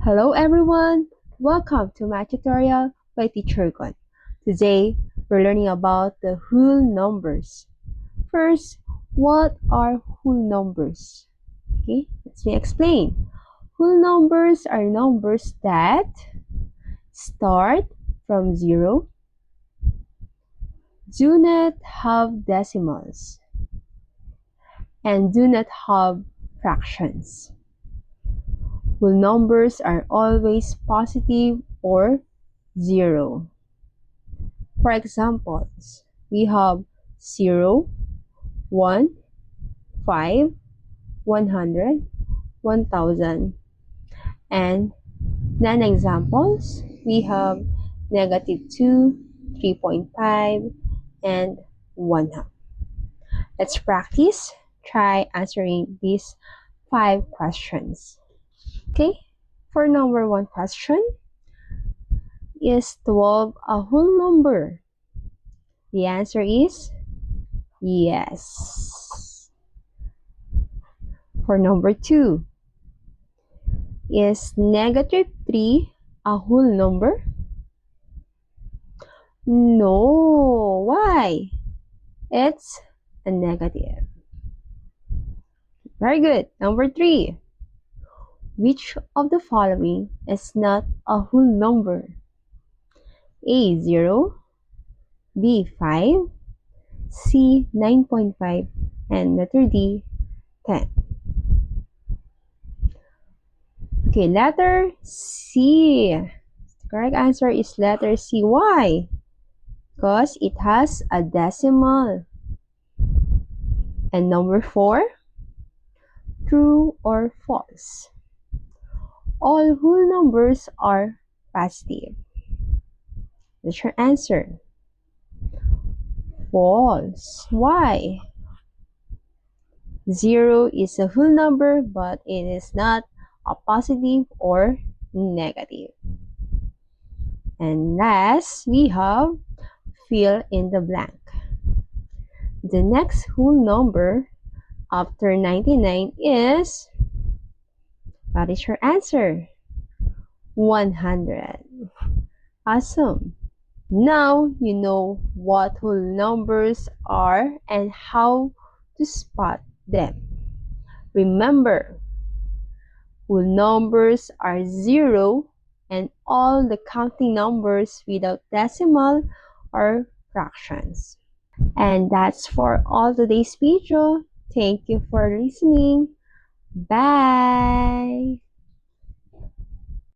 Hello everyone! Welcome to my tutorial by Teacher Gon. Today, we're learning about the whole numbers. First, what are whole numbers? Okay, let me explain. Whole numbers are numbers that start from 0, do not have decimals, and do not have fractions. Whole numbers are always positive or 0. For examples, we have 0, 1, 5, 100, 1000. And non-examples, we have -2, 3.5, and 1/2. Let's practice. Try answering these 5 questions. Okay, for number 1 question, is 12 a whole number? The answer is yes. For number 2, is -3 a whole number? No. Why? It's a negative. Very good. Number 3. Which of the following is not a whole number? A. 0, B. 5, C. 9.5, and letter D. 10. Okay, letter C. The correct answer is letter C. Why? Because it has a decimal. And number 4, true or false? All whole numbers are positive. That's your answer. False. Why? 0 is a whole number, but it is not a positive or negative. And last, we have fill in the blank. The next whole number after 99 is, what is your answer? 100. Awesome. Now you know what whole numbers are and how to spot them. Remember, whole numbers are 0 and all the counting numbers without decimal are fractions. And that's for all today's video. Thank you for listening. Bye!